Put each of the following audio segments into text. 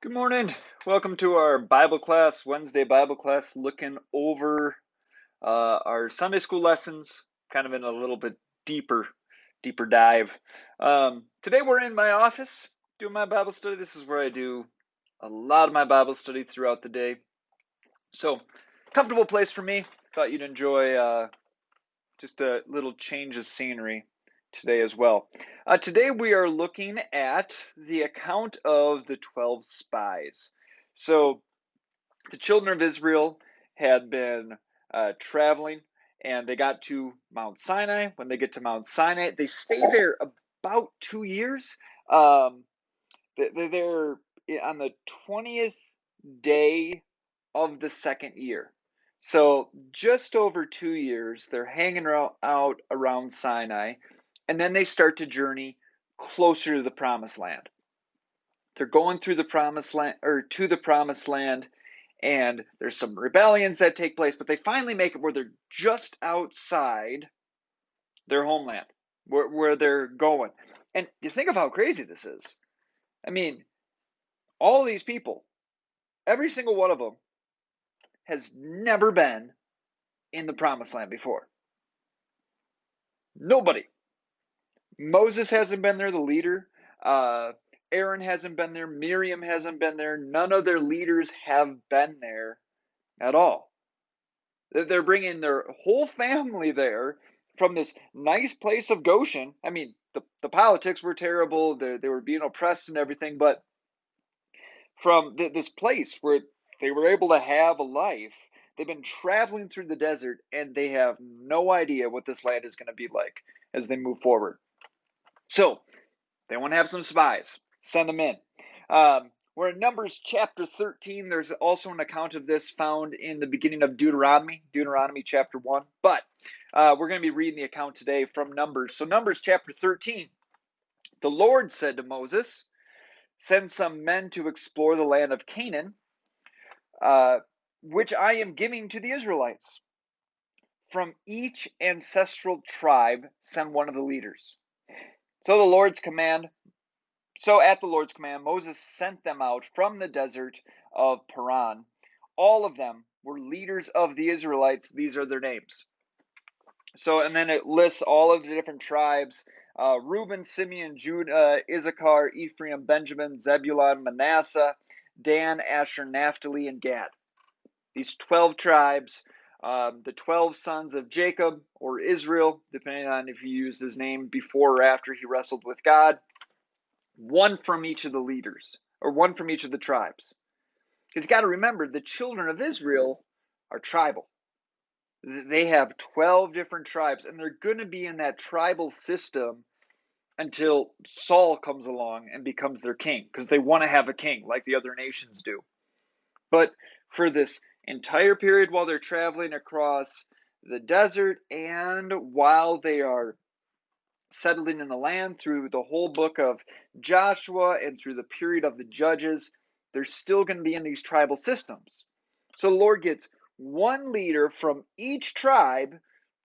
Good morning. Welcome to our Bible class, Wednesday Bible class, looking over our Sunday school lessons, kind of in a little bit deeper dive. Today we're in my office doing my Bible study. This is where I do a lot of my Bible study throughout the day. So, comfortable place for me. Thought you'd enjoy just a little change of scenery today as well. Today we are looking at the account of the 12 spies. So, the children of Israel had been traveling and they got to Mount Sinai. When they get to Mount Sinai, they stay there about 2 years. Um, they're on the 20th day of the second year. So just over 2 years, they're hanging out around Sinai, and then they start to journey closer to the promised land. They're going through the promised land or to the promised land, and there's some rebellions that take place, but they finally make it where they're just outside their homeland, where they're going. And you think of how crazy this is. I mean, all of these people, every single one of them, has never been in the promised land before. Nobody. Moses hasn't been there, the leader. Uh, Aaron hasn't been there. Miriam hasn't been there. None of their leaders have been there at all. They're bringing their whole family there from this nice place of Goshen. I mean, the politics were terrible. They were being oppressed and everything, but from this place where they were able to have a life, they've been traveling through the desert and they have no idea what this land is going to be like as they move forward. So they want to have some spies. Send them in. We're in Numbers chapter 13. There's also an account of this found in the beginning of Deuteronomy chapter 1. But we're going to be reading the account today from Numbers. So, Numbers chapter 13. The Lord said to Moses, "Send some men to explore the land of Canaan, which I am giving to the Israelites. From each ancestral tribe, send one of the leaders." So the Lord's command So at the Lord's command, Moses sent them out from the desert of Paran. All of them were leaders of the Israelites. These are their names. So, and then it lists all of the different tribes: Reuben, Simeon, Judah, Issachar, Ephraim, Benjamin, Zebulun, Manasseh, Dan, Asher, Naphtali, and Gad. These 12 tribes, the 12 sons of Jacob or Israel, depending on if you use his name before or after he wrestled with God. One from each of the leaders, or one from each of the tribes. Because you got to remember, the children of Israel are tribal. They have 12 different tribes, and they're going to be in that tribal system until Saul comes along and becomes their king, because they want to have a king like the other nations do. But for this entire period while they're traveling across the desert and while they are settling in the land through the whole book of Joshua and through the period of the Judges, they're still going to be in these tribal systems. So the Lord gets one leader from each tribe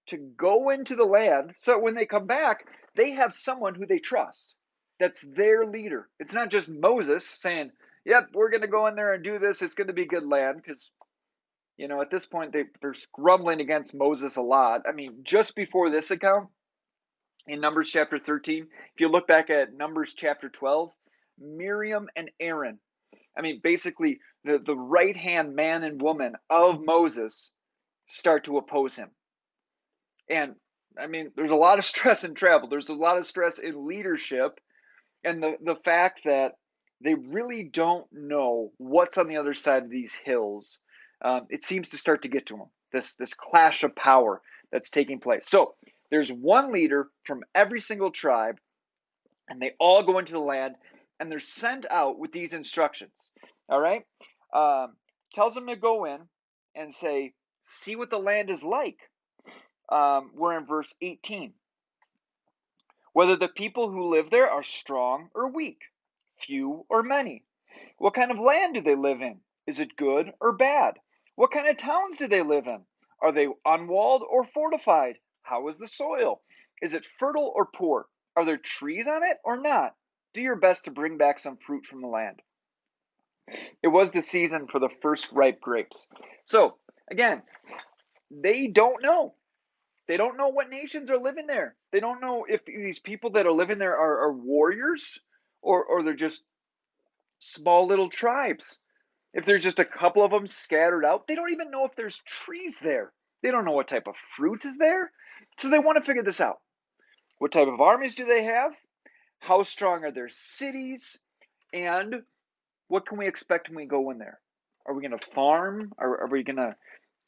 to go into the land. So when they come back, they have someone who they trust. That's their leader. It's not just Moses saying, "Yep, we're going to go in there and do this. It's going to be good land." Because, at this point, they're grumbling against Moses a lot. I mean, just before this account, in Numbers chapter 13. If you look back at Numbers chapter 12, Miriam and Aaron, I mean, basically the right hand man and woman of Moses, start to oppose him. And I mean, there's a lot of stress in travel, there's a lot of stress in leadership, and the fact that they really don't know what's on the other side of these hills. It seems to start to get to them. This clash of power that's taking place. So there's one leader from every single tribe, and they all go into the land, and they're sent out with these instructions. All right, tells them to go in and say, "See what the land is like." We're in verse 18. "Whether the people who live there are strong or weak, few or many. What kind of land do they live in? Is it good or bad? What kind of towns do they live in? Are they unwalled or fortified? How is the soil? Is it fertile or poor? Are there trees on it or not? Do your best to bring back some fruit from the land." It was the season for the first ripe grapes. So, again, they don't know. They don't know what nations are living there. They don't know if these people that are living there are warriors or they're just small little tribes. If there's just a couple of them scattered out, they don't even know if there's trees there. They don't know what type of fruit is there. So they want to figure this out. What type of armies do they have? How strong are their cities? And what can we expect when we go in there? Are we going to farm? Are we going to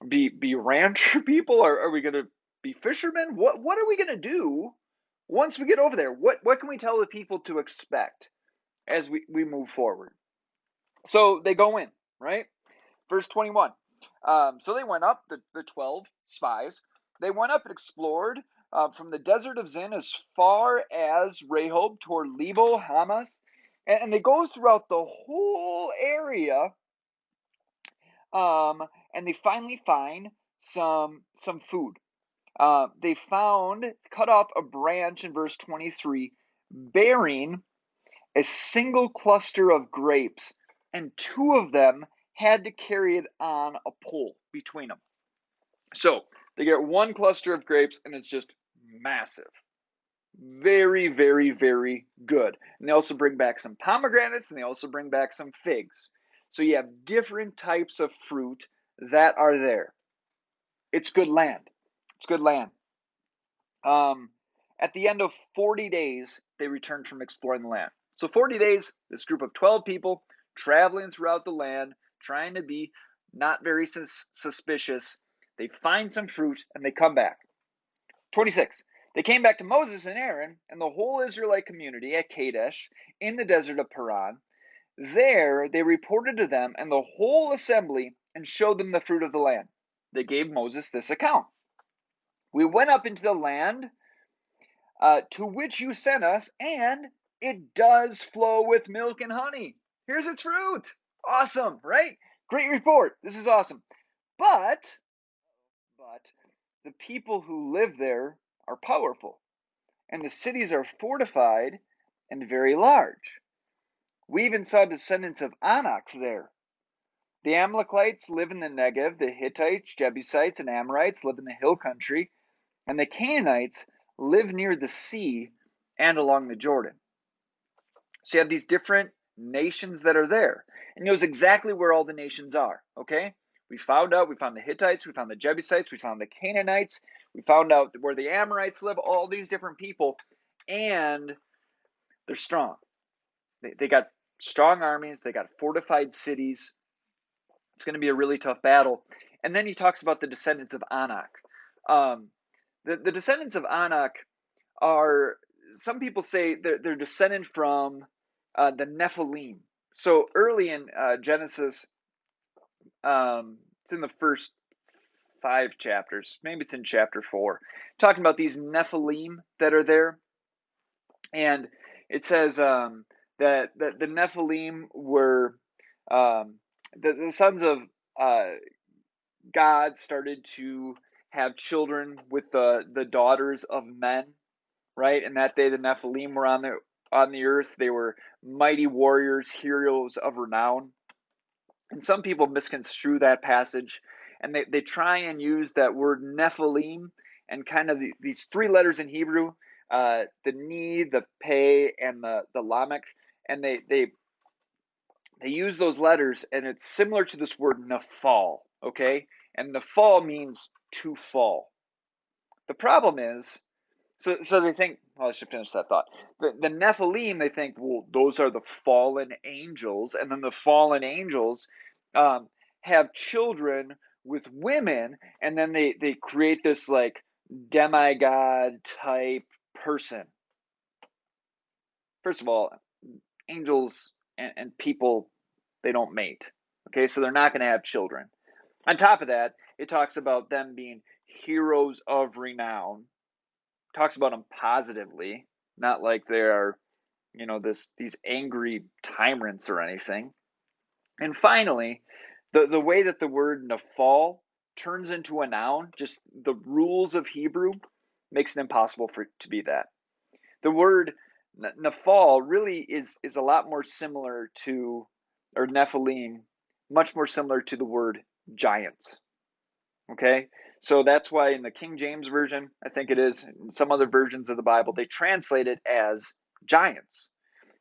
be rancher people? Are we going to be fishermen? What are we going to do once we get over there? What can we tell the people to expect as we move forward? So they go in, right? Verse 21. So they went up, the 12 spies. They went up and explored from the desert of Zin as far as Rehob toward Lebo Hamath. And they go throughout the whole area. And they finally find some food. They cut off a branch in verse 23, bearing a single cluster of grapes, and two of them had to carry it on a pole between them. So they get one cluster of grapes, and it's just massive. Very, very, very good. And they also bring back some pomegranates, and they also bring back some figs. So you have different types of fruit that are there. It's good land. It's good land. At the end of 40 days, they returned from exploring the land. So 40 days, this group of 12 people traveling throughout the land, trying to be not very suspicious. They find some fruit and they come back. 26. They came back to Moses and Aaron and the whole Israelite community at Kadesh in the desert of Paran. There they reported to them and the whole assembly and showed them the fruit of the land. They gave Moses this account. We went up into the land to which you sent us, and it does flow with milk and honey. Here's its fruit. Awesome, right? Great report. This is awesome. But the people who live there are powerful, and the cities are fortified and very large. We even saw descendants of Anak there. The Amalekites live in the Negev, the Hittites, Jebusites, and Amorites live in the hill country, and the Canaanites live near the sea and along the Jordan. So you have these different nations that are there. And knows exactly where all the nations are, okay? We found the Hittites, we found the Jebusites, we found the Canaanites, we found out where the Amorites live, all these different people, and they're strong. They got strong armies, they got fortified cities. It's going to be a really tough battle. And then he talks about the descendants of Anak. The descendants of Anak are, some people say they're descended from the Nephilim. So early in Genesis, it's in the first 5 chapters, maybe it's in chapter 4, talking about these Nephilim that are there. And it says that the Nephilim were the sons of God started to have children with the daughters of men, right? And that day the Nephilim were on the earth. They were mighty warriors, heroes of renown. And some people misconstrue that passage, and they try and use that word Nephilim and kind of these 3 letters in Hebrew, the Ni, the Pe, and the Lamech, and they use those letters, and it's similar to this word Nephal, okay? And Nephal means to fall. The problem is, so they think, well, I should finish that thought. The Nephilim, they think, well, those are the fallen angels, and then the fallen angels have children with women, and then they create this like demigod type person. First of all, angels and people, they don't mate. Okay, so they're not going to have children. On top of that, it talks about them being heroes of renown. Talks about them positively, not like they're, these angry tyrants or anything. And finally, the way that the word Nephal turns into a noun, just the rules of Hebrew, makes it impossible for it to be that. The word Nephal really is a lot more similar to or Nephilim, much more similar to the word giants. Okay? So that's why in the King James Version, I think it is, in some other versions of the Bible, they translate it as giants.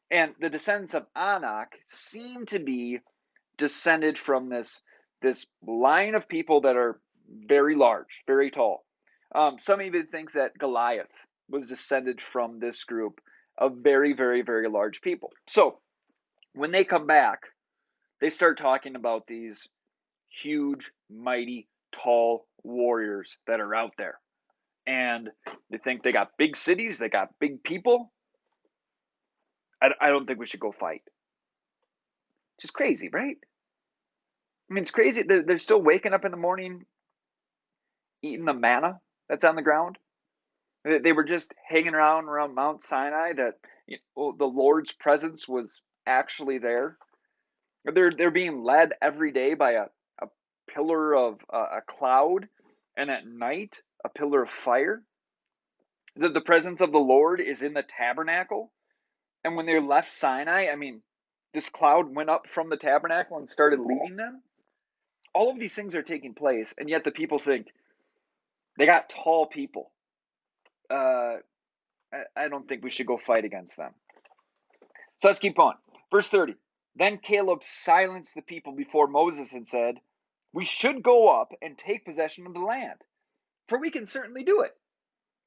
And the descendants of Anak seem to be descended from this line of people that are very large, very tall. Some even think that Goliath was descended from this group of very, very, very large people. So when they come back, they start talking about these huge, mighty, tall warriors that are out there. And they think they got big cities, they got big people. I don't think we should go fight. Just crazy, right? I mean, it's crazy. They're still waking up in the morning, eating the manna that's on the ground. They were just hanging around Mount Sinai. That the Lord's presence was actually there. They're being led every day by a pillar of a cloud, and at night a pillar of fire. The presence of the Lord is in the tabernacle. And when they left Sinai, I mean, this cloud went up from the tabernacle and started leading them. All of these things are taking place, and yet the people think they got tall people. I don't think we should go fight against them. So let's keep on. Verse 30. Then Caleb silenced the people before Moses and said, "We should go up and take possession of the land, for we can certainly do it.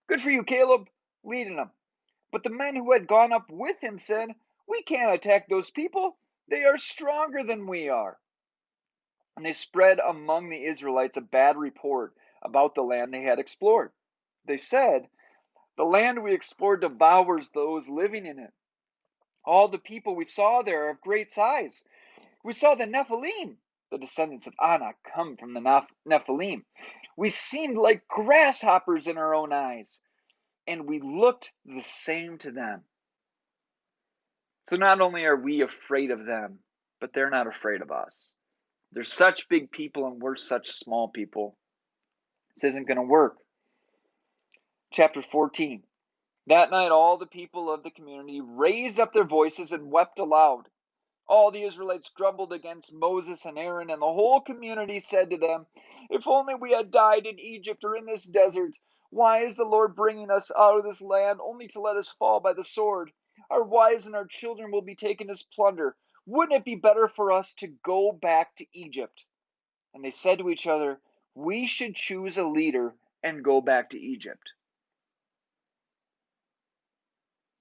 Good for you, Caleb, leading them." But the men who had gone up with him said, "We can't attack those people. They are stronger than we are." And they spread among the Israelites a bad report about the land they had explored. They said, "The land we explored devours those living in it. All the people we saw there are of great size. We saw the Nephilim, the descendants of Anak, come from the Nephilim. We seemed like grasshoppers in our own eyes, and we looked the same to them." So not only are we afraid of them, but they're not afraid of us. They're such big people and we're such small people. This isn't going to work. Chapter 14. That night all the people of the community raised up their voices and wept aloud. All the Israelites grumbled against Moses and Aaron, and the whole community said to them, "If only we had died in Egypt or in this desert. Why is the Lord bringing us out of this land only to let us fall by the sword? Our wives and our children will be taken as plunder. Wouldn't it be better for us to go back to Egypt?" And they said to each other, "We should choose a leader and go back to Egypt."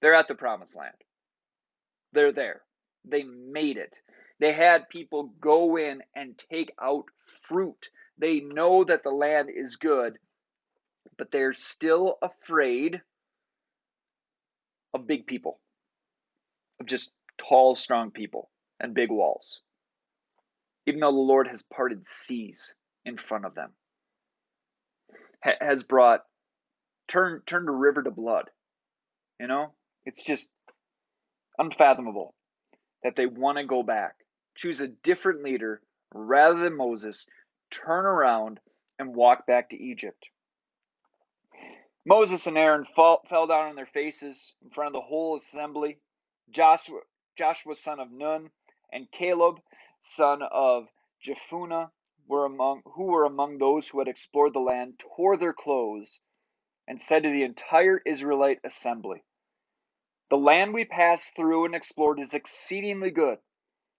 They're at the promised land. They're there. They made it. They had people go in and take out fruit. They know that the land is good, but they're still afraid of big people, of just tall, strong people and big walls. Even though the Lord has parted seas in front of them, has turned a river to blood. It's just unfathomable that they want to go back, choose a different leader rather than Moses, turn around and walk back to Egypt. Moses and Aaron fell down on their faces in front of the whole assembly. Joshua, son of Nun, and Caleb, son of Jephunneh, who were among those who had explored the land, tore their clothes and said to the entire Israelite assembly, "The land we passed through and explored is exceedingly good.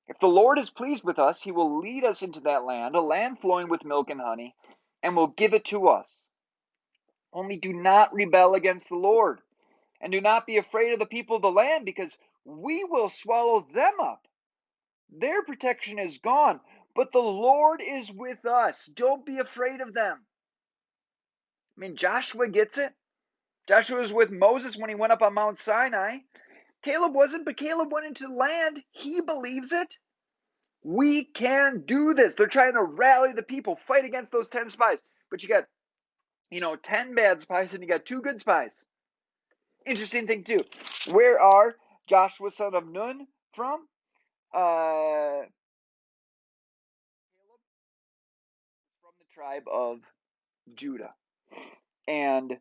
If the Lord is pleased with us, he will lead us into that land, a land flowing with milk and honey, and will give it to us. Only do not rebel against the Lord, and do not be afraid of the people of the land, because we will swallow them up. Their protection is gone, but the Lord is with us. Don't be afraid of them." I mean, Joshua gets it. Joshua was with Moses when he went up on Mount Sinai. Caleb wasn't, but Caleb went into the land. He believes it. We can do this. They're trying to rally the people, fight against those 10 spies. But you got, 10 bad spies and you got 2 good spies. Interesting thing, too. Where are Joshua, son of Nun, from? Caleb is from the tribe of Judah. And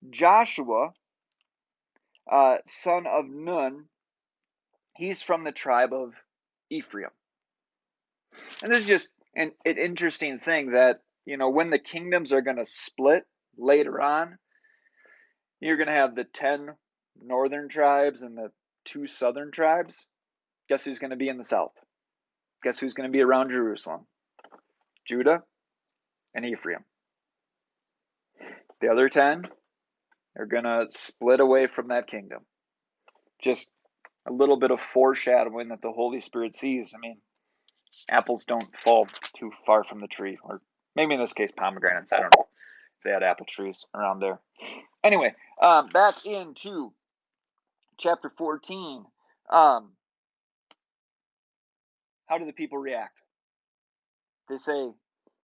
Joshua, son of Nun, he's from the tribe of Ephraim. And this is just an interesting thing that, when the kingdoms are going to split later on, you're going to have the 10 northern tribes and the 2 southern tribes. Guess who's going to be in the south? Guess who's going to be around Jerusalem? Judah and Ephraim. The other 10 are going to split away from that kingdom. Just a little bit of foreshadowing that the Holy Spirit sees. I mean, apples don't fall too far from the tree. Or maybe in this case, pomegranates. I don't know if they had apple trees around there. Anyway, back into chapter 14. How do the people react? They say,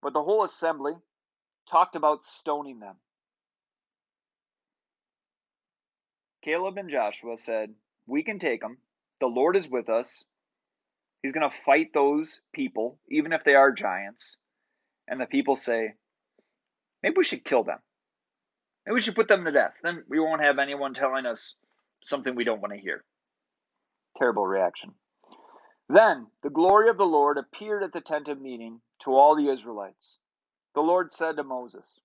but the whole assembly talked about stoning them. Caleb and Joshua said, we can take them. The Lord is with us. He's going to fight those people, even if they are giants. And the people say, maybe we should kill them. Maybe we should put them to death. Then we won't have anyone telling us something we don't want to hear. Terrible reaction. Then the glory of the Lord appeared at the tent of meeting to all the Israelites. The Lord said to Moses,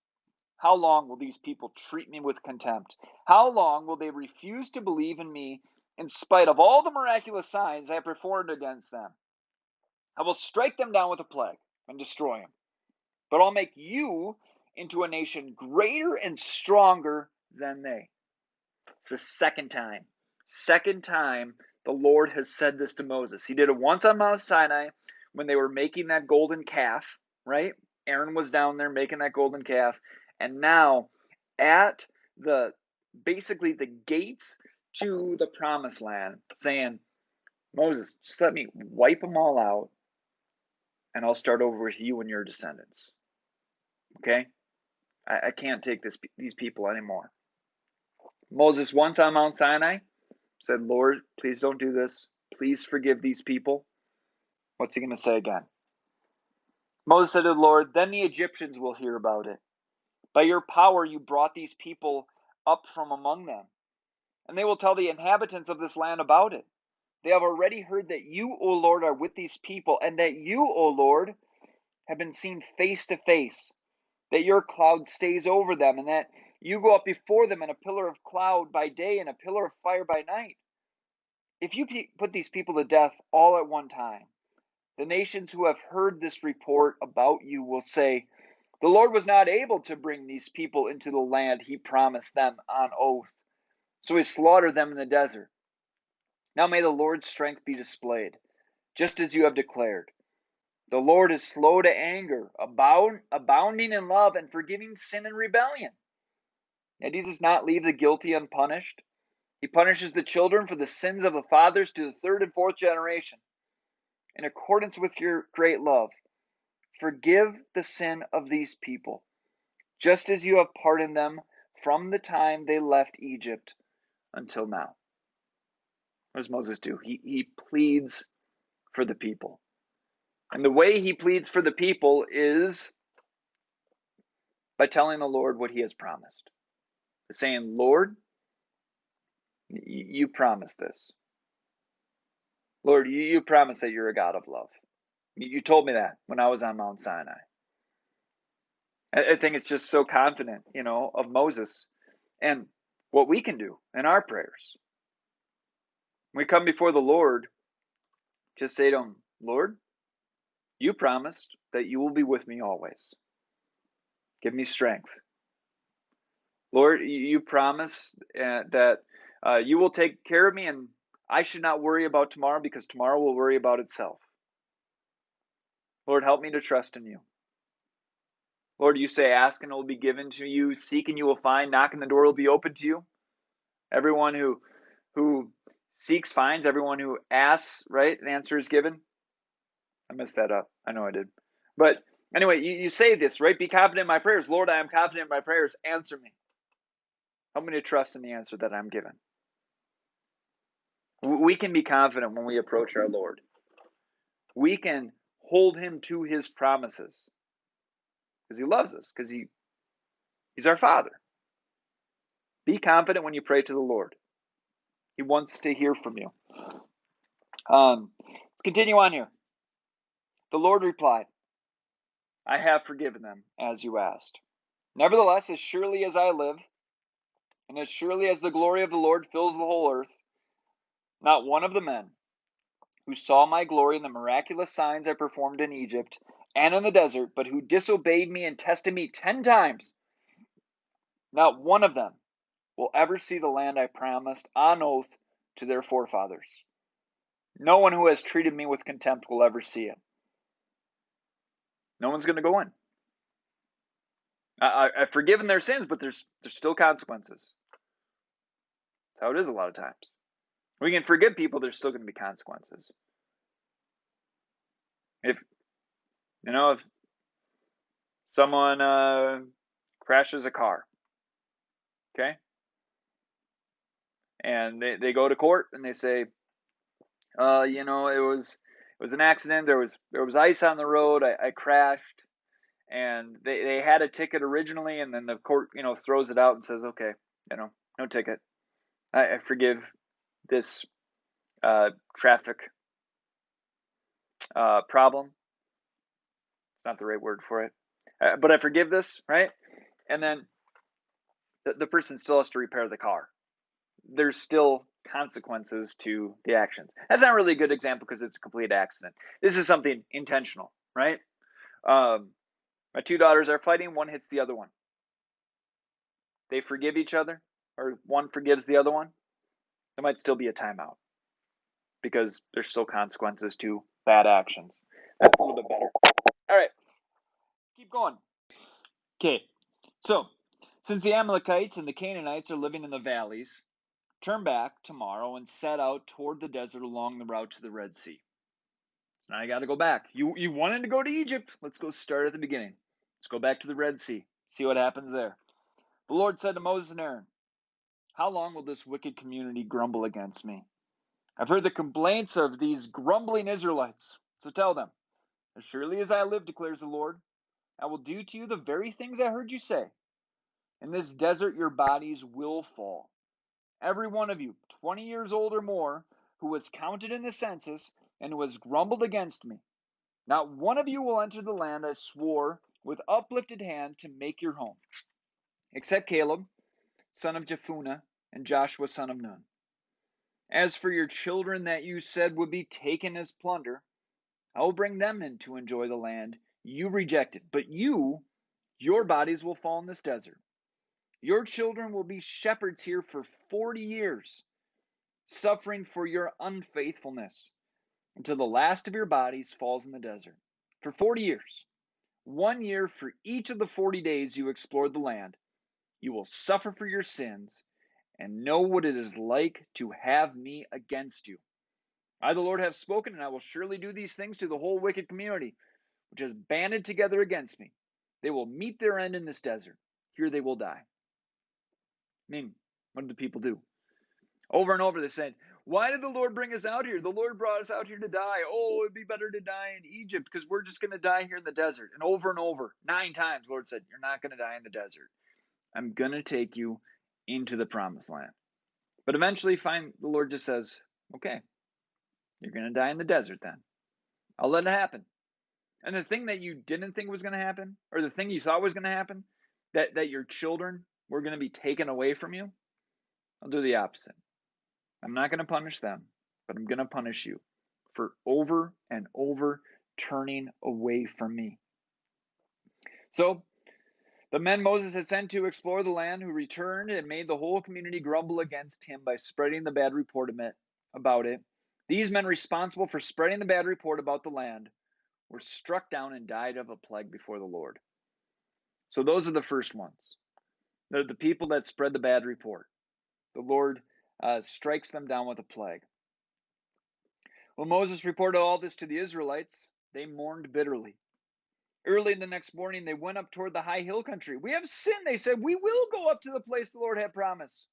how long will these people treat me with contempt? How long will they refuse to believe in me in spite of all the miraculous signs I have performed against them? I will strike them down with a plague and destroy them. But I'll make you into a nation greater and stronger than they. It's the second time. Second time the Lord has said this to Moses. He did it once on Mount Sinai when they were making that golden calf, right? Aaron was down there making that golden calf. And now at basically the gates to the promised land, saying, Moses, just let me wipe them all out, and I'll start over with you and your descendants. Okay? I can't take these people anymore. Moses, once on Mount Sinai, said, Lord, please don't do this. Please forgive these people. What's he going to say again? Moses said to the Lord, then the Egyptians will hear about it. By your power you brought these people up from among them, and they will tell the inhabitants of this land about it. They have already heard that you, O Lord, are with these people, and that you, O Lord, have been seen face to face, that your cloud stays over them, and that you go up before them in a pillar of cloud by day and a pillar of fire by night. If you put these people to death all at one time, the nations who have heard this report about you will say, the Lord was not able to bring these people into the land he promised them on oath, so he slaughtered them in the desert. Now may the Lord's strength be displayed, just as you have declared. The Lord is slow to anger, abounding in love, and forgiving sin and rebellion. Yet he does not leave the guilty unpunished. He punishes the children for the sins of the fathers to the 3rd and 4th generation. In accordance with your great love, forgive the sin of these people, just as you have pardoned them from the time they left Egypt until now. What does Moses do? He pleads for the people. And the way he pleads for the people is by telling the Lord what he has promised. Saying, Lord, you promised this. Lord, you promised that you're a God of love. You told me that when I was on Mount Sinai. I think it's just so confident, of Moses and what we can do in our prayers. When we come before the Lord, just say to him, Lord, you promised that you will be with me always. Give me strength. Lord, you promised that you will take care of me, and I should not worry about tomorrow because tomorrow will worry about itself. Lord, help me to trust in you. Lord, you say, ask and it will be given to you, seek and you will find, knock and the door will be open to you. Everyone who seeks finds, everyone who asks, right, an answer is given. I messed that up. I know I did. But anyway, you say this, right? Be confident in my prayers. Lord, I am confident in my prayers. Answer me. Help me to trust in the answer that I'm given. We can be confident when we approach our Lord. We can hold him to his promises because he loves us, because he's our Father. Be confident when you pray to the Lord. He wants to hear from you. Let's continue on here. The Lord replied, I have forgiven them, as you asked. Nevertheless, as surely as I live, and as surely as the glory of the Lord fills the whole earth, not one of the men who saw my glory in the miraculous signs I performed in Egypt and in the desert, but who disobeyed me and tested me 10 times, not one of them will ever see the land I promised on oath to their forefathers. No one who has treated me with contempt will ever see it. No one's going to go in. I've forgiven their sins, but there's still consequences. That's how it is a lot of times. We can forgive people, there's still going to be consequences. If someone crashes a car, okay, and they go to court and they say, it was an accident. There was ice on the road. I crashed, and they had a ticket originally, and then the court throws it out and says, okay, no ticket. I forgive this traffic problem. It's not the right word for it, but I forgive this, right? And then the person still has to repair the car. There's still consequences to the actions. That's not really a good example because it's a complete accident. This is something intentional, right? My two daughters are fighting. One hits the other one. They forgive each other, or one forgives the other one. There might still be a timeout because there's still consequences to bad actions. That's a little bit better. All right, keep going. Okay, so since the Amalekites and the Canaanites are living in the valleys, turn back tomorrow and set out toward the desert along the route to the Red Sea. So now you got to go back. You wanted to go to Egypt. Let's go start at the beginning. Let's go back to the Red Sea. See what happens there. The Lord said to Moses and Aaron, how long will this wicked community grumble against me? I've heard the complaints of these grumbling Israelites. So tell them, as surely as I live, declares the Lord, I will do to you the very things I heard you say. In this desert your bodies will fall. Every one of you, 20 years old or more, who was counted in the census and who has grumbled against me. Not one of you will enter the land I swore with uplifted hand to make your home, except Caleb, son of Jephunneh, and Joshua, son of Nun. As for your children that you said would be taken as plunder, I will bring them in to enjoy the land you rejected. But your bodies will fall in this desert. Your children will be shepherds here for 40 years, suffering for your unfaithfulness, until the last of your bodies falls in the desert. For 40 years, 1 year for each of the 40 days you explored the land, you will suffer for your sins and know what it is like to have me against you. I, the Lord, have spoken, and I will surely do these things to the whole wicked community, which has banded together against me. They will meet their end in this desert. Here they will die. I mean, what did the people do? Over and over they said, why did the Lord bring us out here? The Lord brought us out here to die. Oh, it'd be better to die in Egypt because we're just going to die here in the desert. And over, 9 times, the Lord said, you're not going to die in the desert. I'm going to take you into the promised land. But eventually, the Lord just says, okay, you're going to die in the desert then. I'll let it happen. And the thing that you didn't think was going to happen, or the thing you thought was going to happen, that your children were going to be taken away from you, I'll do the opposite. I'm not going to punish them, but I'm going to punish you for over and over turning away from me. So the men Moses had sent to explore the land, who returned and made the whole community grumble against him by spreading the bad report about it. These men responsible for spreading the bad report about the land were struck down and died of a plague before the Lord. So those are the first ones. They're the people that spread the bad report. The Lord strikes them down with a plague. When Moses reported all this to the Israelites, they mourned bitterly. Early the next morning, they went up toward the high hill country. We have sinned, they said. We will go up to the place the Lord had promised.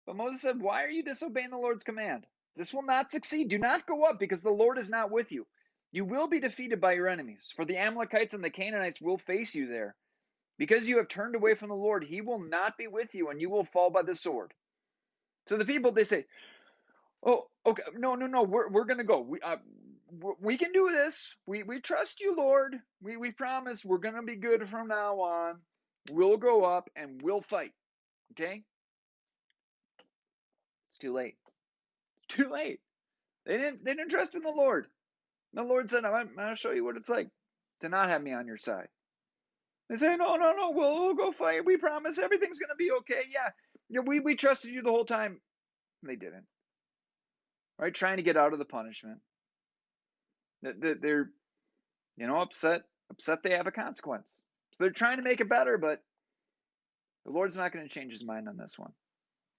But Moses said, why are you disobeying the Lord's command? This will not succeed. Do not go up, because the Lord is not with you. You will be defeated by your enemies, for the Amalekites and the Canaanites will face you there. Because you have turned away from the Lord, he will not be with you, and you will fall by the sword. So the people, they say, oh, okay, no, we're going to go. we can do this. We trust you, Lord. We promise we're going to be good from now on. We'll go up and we'll fight. Okay? It's too late. It's too late. They didn't trust in the Lord. The Lord said, I'm going to show you what it's like to not have me on your side. They say, no, we'll go fight. We promise everything's going to be okay. Yeah, we trusted you the whole time. They didn't. Right? Trying to get out of the punishment. They're, upset they have a consequence. So they're trying to make it better, but the Lord's not going to change his mind on this one.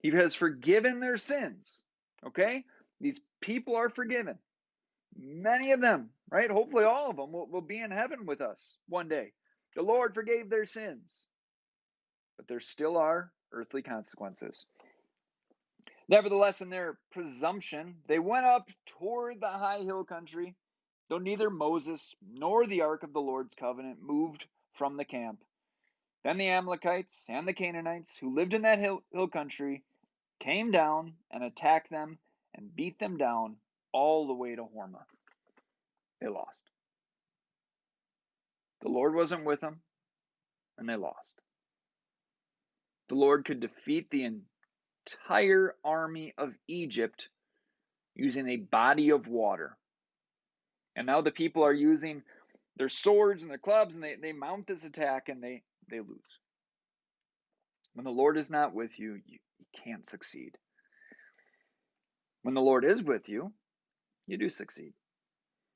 He has forgiven their sins. Okay? These people are forgiven. Many of them, right? Hopefully all of them will be in heaven with us one day. The Lord forgave their sins. But there still are earthly consequences. Nevertheless, in their presumption, they went up toward the high hill country, though neither Moses nor the ark of the Lord's covenant moved from the camp. Then the Amalekites and the Canaanites who lived in that hill country came down and attacked them and beat them down all the way to Hormah. They lost. The Lord wasn't with them, and they lost. The Lord could defeat the entire army of Egypt using a body of water. And now the people are using their swords and their clubs, and they mount this attack, and they lose. When the Lord is not with you, you can't succeed. When the Lord is with you, you do succeed.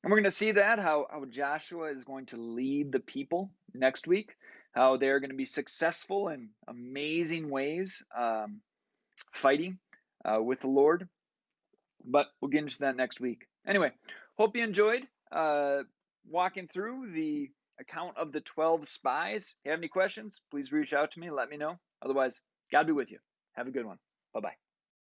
And we're going to see that, how Joshua is going to lead the people next week, how they're going to be successful in amazing ways fighting with the Lord. But we'll get into that next week. Anyway, hope you enjoyed walking through the account of the 12 spies. If you have any questions, please reach out to me. Let me know. Otherwise, God be with you. Have a good one. Bye-bye.